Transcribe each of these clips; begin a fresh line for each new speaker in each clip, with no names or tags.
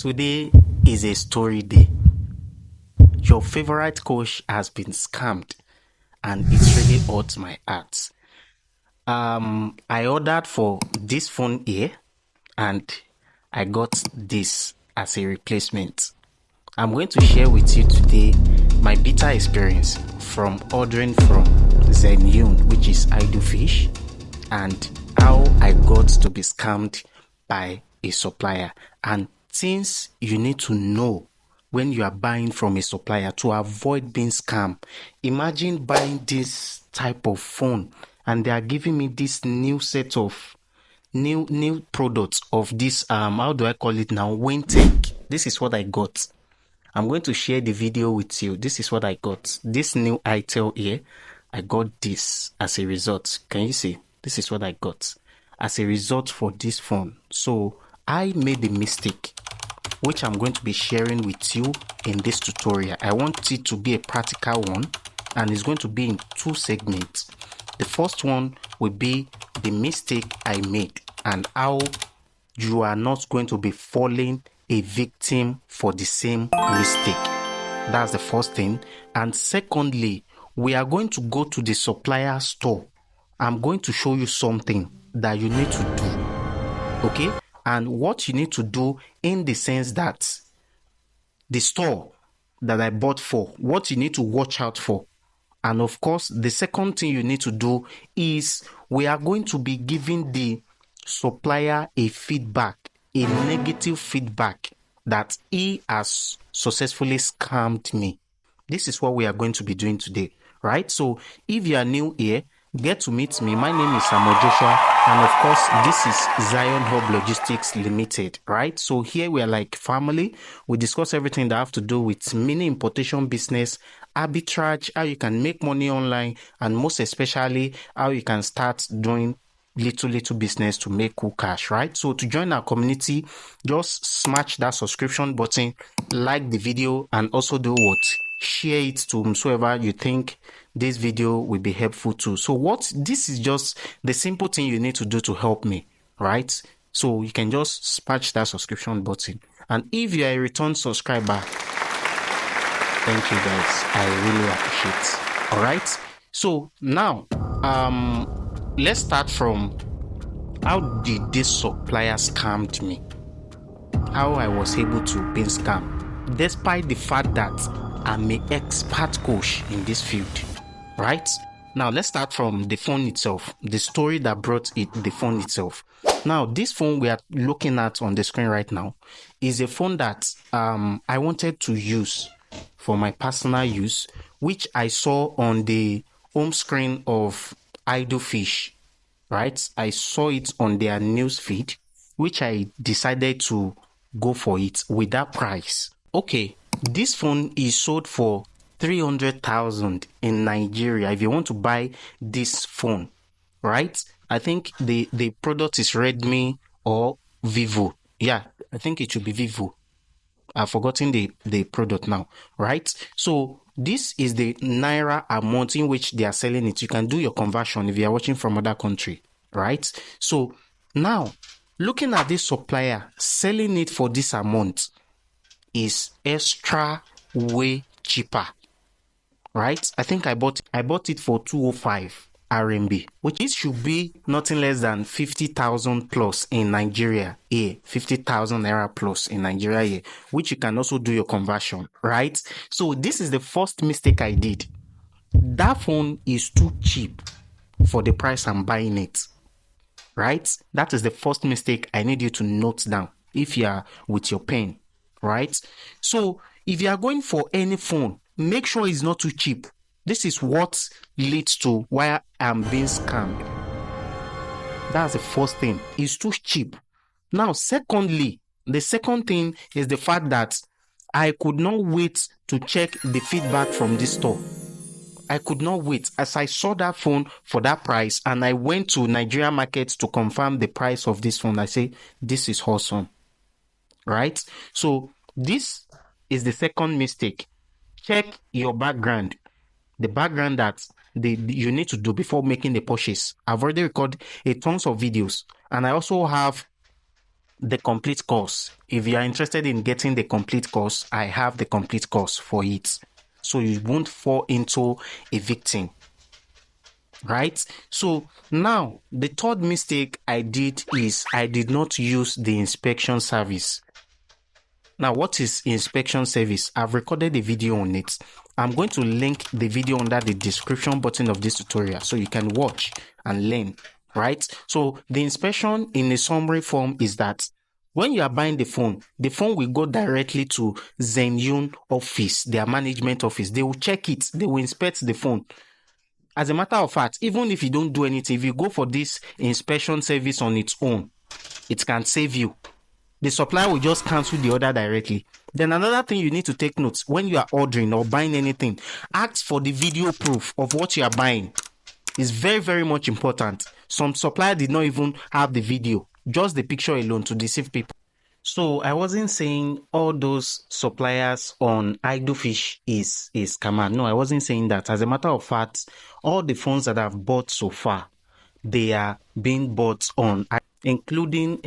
Today is a story day. Your favorite coach has been scammed and it really hurts my heart. I ordered for this phone here and I got this as a replacement. I'm going to share with you today my bitter experience from ordering from Xianyu, which is Idle Fish, and how I got to be scammed by a supplier, and things you need to know when you are buying from a supplier to avoid being scammed. Imagine buying this type of phone and they are giving me this new set of new products of this how do I call it now, WinTech. This is what I got. I'm going to share the video with you. This is what I got. This new itel here, I got this as a result. Can you see? This is what I got as a result for this phone. So I made a mistake, which I'm going to be sharing with you in this tutorial. I want it to be a practical one, and it's going to be in two segments. The first one will be the mistake I made and how you are not going to be falling a victim for the same mistake. That's the first thing. And secondly, we are going to go to the supplier store. I'm going to show you something that you need to do. Okay? And what you need to do in the sense that the store that I bought for, what you need to watch out for. And of course, the second thing you need to do is we are going to be giving the supplier a feedback, a negative feedback that he has successfully scammed me. This is what we are going to be doing today, right? So if you are new here, get to meet me. My name is Samuel Joshua, and of course, this is Zion Hub Logistics Limited, right? So here we are like family. We discuss everything that have to do with mini importation business, arbitrage, how you can make money online, and most especially how you can start doing little business to make cool cash, right? So to join our community, just smash that subscription button, like the video, and also do what? Share it to whomsoever you think this video will be helpful to. So this is just the simple thing you need to do to help me, right? So you can just smash that subscription button. And if you are a return subscriber, thank you guys. I really appreciate. All right. So now, let's start from how did this supplier scammed me? How I was able to be scammed, despite the fact that I'm an expert coach in this field, right? Now let's start from the phone itself, the story that brought it, the phone itself. Now this phone we are looking at on the screen right now is a phone that I wanted to use for my personal use, which I saw on the home screen of Idle Fish, right? I saw it on their news feed, which I decided to go for it with that price. Okay, this phone is sold for 300,000 in Nigeria. If you want to buy this phone, right? I think the product is Redmi or Vivo. Yeah, I think it should be Vivo. I've forgotten the product now, right? So this is the Naira amount in which they are selling it. You can do your conversion if you are watching from other country, right? So now, looking at this supplier selling it for this amount is extra way cheaper, right? I think I bought it for 205 RMB, which it should be nothing less than 50,000 plus in Nigeria here, 50,000 naira plus in Nigeria here, which you can also do your conversion, right? So this is the first mistake I did. That phone is too cheap for the price I'm buying it, right? That is the first mistake I need you to note down if you are with your pen, right? So if you are going for any phone, make sure it's not too cheap. This is what leads to why I'm being scammed. That's the first thing. It's too cheap. Now, secondly, the second thing is the fact that I could not wait to check the feedback from this store. I could not wait as I saw that phone for that price and I went to Nigeria market to confirm the price of this phone. I say, this is awesome, right? So this is the second mistake. Check your background. The background that you need to do before making the purchase. I've already recorded a tons of videos, and I also have the complete course. If you are interested in getting the complete course, I have the complete course for it. So you won't fall into a victim. Right? So now the third mistake I did is I did not use the inspection service. Now, what is inspection service? I've recorded a video on it. I'm going to link the video under the description button of this tutorial so you can watch and learn, right? So the inspection in a summary form is that when you are buying the phone will go directly to Xianyu office, their management office. They will check it. They will inspect the phone. As a matter of fact, even if you don't do anything, if you go for this inspection service on its own, it can save you. The supplier will just cancel the order directly. Then another thing you need to take note when you are ordering or buying anything, ask for the video proof of what you are buying. It's very, very much important. Some supplier did not even have the video, just the picture alone to deceive people. So I wasn't saying all those suppliers on Idle Fish is scammer. No, I wasn't saying that. As a matter of fact, all the phones that I've bought so far, they are being bought on, including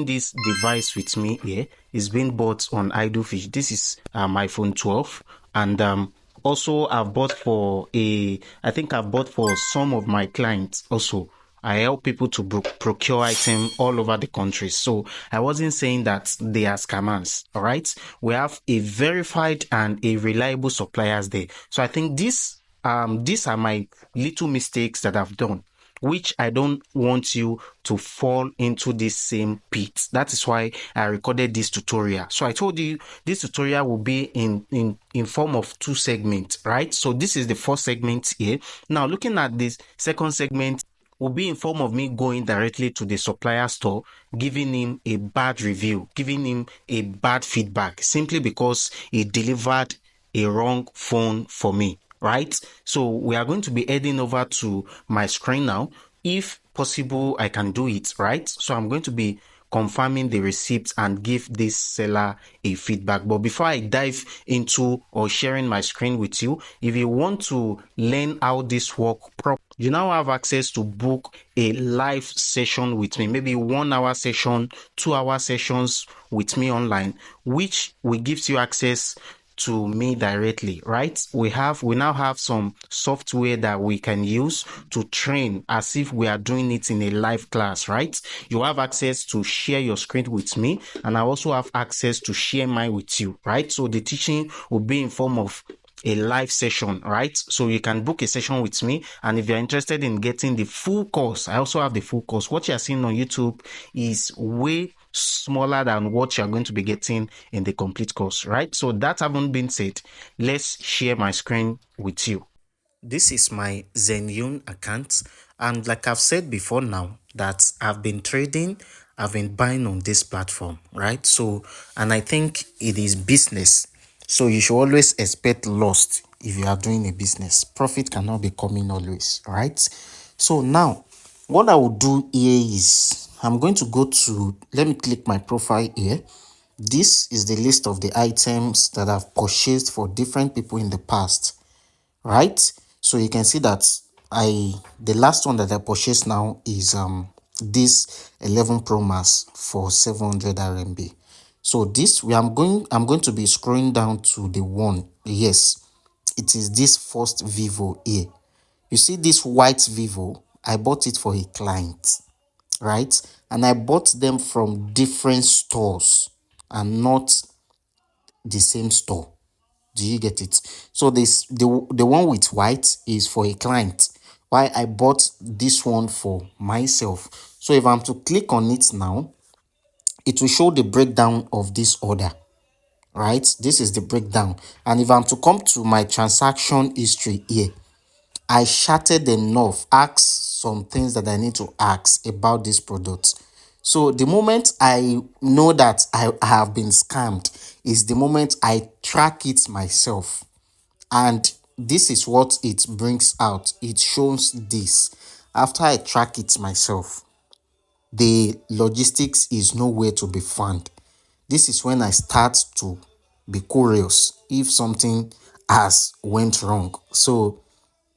this device with me here, is being bought on Idle Fish. This is my iPhone 12, and also I've bought for I've bought for some of my clients also. I help people to procure items all over the country. So I wasn't saying that they are scammers. All right. We have a verified and a reliable suppliers there. So I think these are my little mistakes that I've done, which I don't want you to fall into this same pit. That is why I recorded this tutorial. So I told you this tutorial will be in form of 2 segments, right? So this is the first segment here. Now looking at this second segment will be in form of me going directly to the supplier store, giving him a bad review, giving him a bad feedback, simply because he delivered a wrong phone for me, right? So we are going to be heading over to my screen now. If possible, I can do it, right? So I'm going to be confirming the receipt and give this seller a feedback. But before I dive into or sharing my screen with you, if you want to learn how this works properly, you now have access to book a live session with me, maybe 1 hour session, 2 hour sessions with me online, which will give you access to me directly, right? We now have some software that we can use to train as if we are doing it in a live class, right? You have access to share your screen with me, and I also have access to share mine with you, right? So the teaching will be in form of a live session, right? So you can book a session with me, and if you're interested in getting the full course, I also have the full course. What you're seeing on YouTube is way smaller than what you're going to be getting in the complete course, right? So that having been said, let's share my screen with you. This is my Xianyu account, and like I've said before now, that I've been trading, I've been buying on this platform, right? So, and I think it is business. So you should always expect loss if you are doing a business. Profit cannot be coming always, right? So now, what I will do here is I'm going to go to, let me click my profile here. This is the list of the items that I've purchased for different people in the past, right? So you can see that the last one that I purchased now is this 11 Pro Max for 700 RMB. So this I'm going to be scrolling down to the one. Yes, it is this first Vivo here. You see this white Vivo, I bought it for a client, right? And I bought them from different stores and not the same store. Do you get it? So the one with white is for a client, while I bought this one for myself. So if I'm to click on it now, it will show the breakdown of this order, right? This is the breakdown. And if I'm to come to my transaction history here, I chatted enough, asked some things that I need to ask about this product. So the moment I know that I have been scammed is the moment I track it myself. And this is what it brings out. It shows this. After I track it myself, the logistics is nowhere to be found. This is when I start to be curious if something has went wrong. So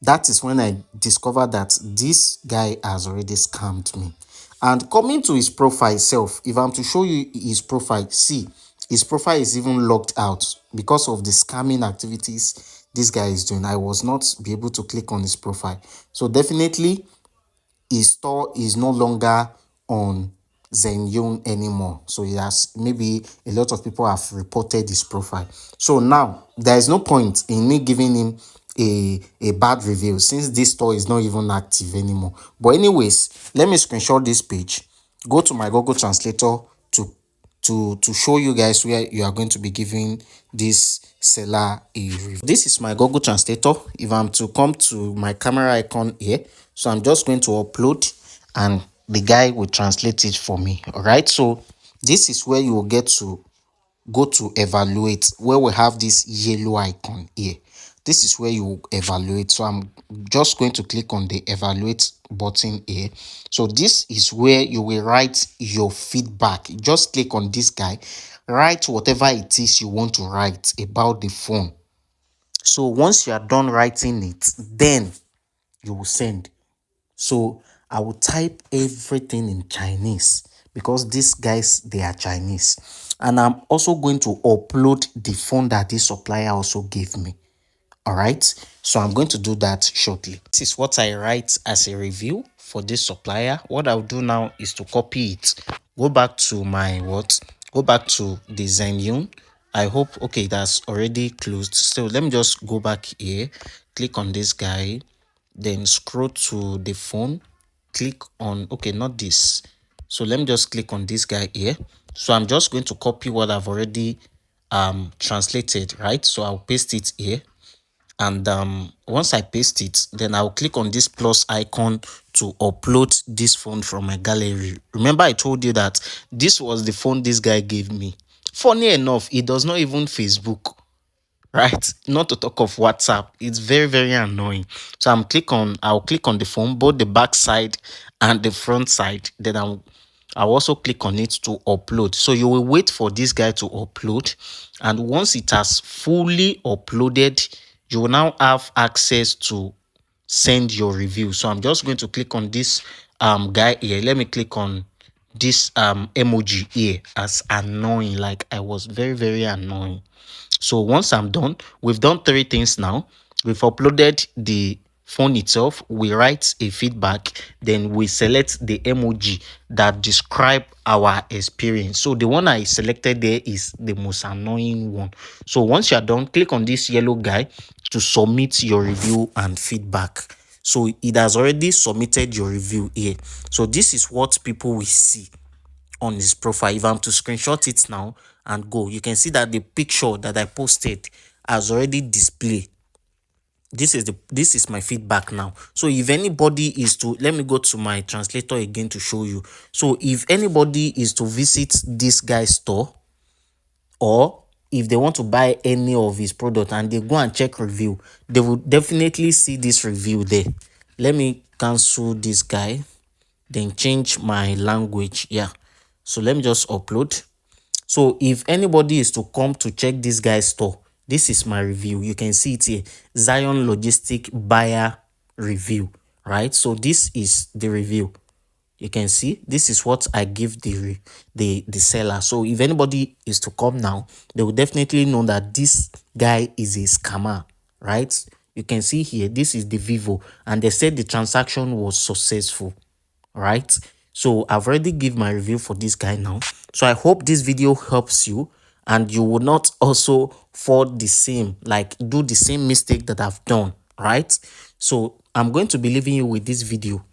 that is when I discovered that this guy has already scammed me. And coming to his profile itself, if I'm to show you his profile, see, his profile is even locked out because of the scamming activities this guy is doing. I was not be able to click on his profile. So definitely his store is no longer on 𝐬𝐤 anymore. So he has, maybe a lot of people have reported his profile. So now there is no point in me giving him a bad review since this store is not even active anymore. But anyways, let me screenshot this page, go to my Google Translator to show you guys where you are going to be giving this seller a review. This is my Google Translator. If I'm to come to my camera icon here, so I'm just going to upload and the guy will translate it for me. All right, so this is where you will get to go to evaluate, where we have this yellow icon here. This is where you evaluate. So I'm just going to click on the evaluate button here. So this is where you will write your feedback. Just click on this guy, write whatever it is you want to write about the phone. So once you are done writing it, then you will send. So I will type everything in Chinese because these guys, they are Chinese. And I'm also going to upload the phone that this supplier also gave me. All right. So I'm going to do that shortly. This is what I write as a review for this supplier. What I'll do now is to copy it. Go back to my Go back to the 𝐬𝐤. I hope, okay, that's already closed. So let me just go back here, click on this guy, then scroll to the phone, click on, okay, not this. So let me just click on this guy here. So I'm just going to copy what I've already translated, right? So I'll paste it here. And once I paste it, then I'll click on this plus icon to upload this phone from my gallery. Remember, I told you that this was the phone this guy gave me. Funny enough, it does not even Facebook, right? Not to talk of WhatsApp. It's very, very annoying. So I'll click on the phone, both the back side and the front side. Then I'll also click on it to upload. So you will wait for this guy to upload. And once it has fully uploaded, you will now have access to send your review. So I'm just going to click on this guy here. Let me click on this emoji here as annoying. Like, I was very, very annoying. So once I'm done, we've done three things now. We've uploaded the phone itself, we write a feedback, then we select the emoji that describe our experience. So the one I selected there is the most annoying one. So once you're done, click on this yellow guy to submit your review and feedback. So it has already submitted your review here. So this is what people will see on his profile. If I'm to screenshot it now and go, you can see that the picture that I posted has already displayed. This is my feedback now. So if anybody is to, let me go to my translator again to show you. So if anybody is to visit this guy's store, or if they want to buy any of his product and they go and check review, they will definitely see this review there. Let me cancel this guy, then change my language. Yeah, so let me just upload. So if anybody is to come to check this guy's store, this is my review. You can see it here, Zion Logistic Buyer Review, right? So this is the review. You can see this is what I give the seller. So if anybody is to come now, they will definitely know that this guy is a scammer, right? You can see here, this is the Vivo, and they said the transaction was successful, right? So I've already give my review for this guy now. So I hope this video helps you and you will not also fall the same, like do the same mistake that I've done, right? So I'm going to be leaving you with this video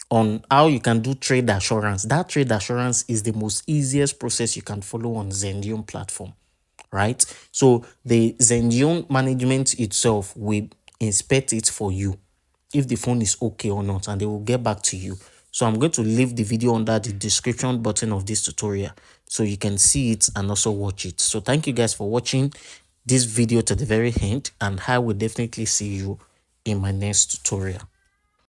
on how you can do trade assurance. That trade assurance is the most easiest process you can follow on 𝐬𝐤 platform, right? So the 𝐬𝐤 management itself will inspect it for you if the phone is okay or not, and they will get back to you. So I'm going to leave the video under the description button of this tutorial so you can see it and also watch it. So thank you guys for watching this video to the very end, and I will definitely see you in my next tutorial.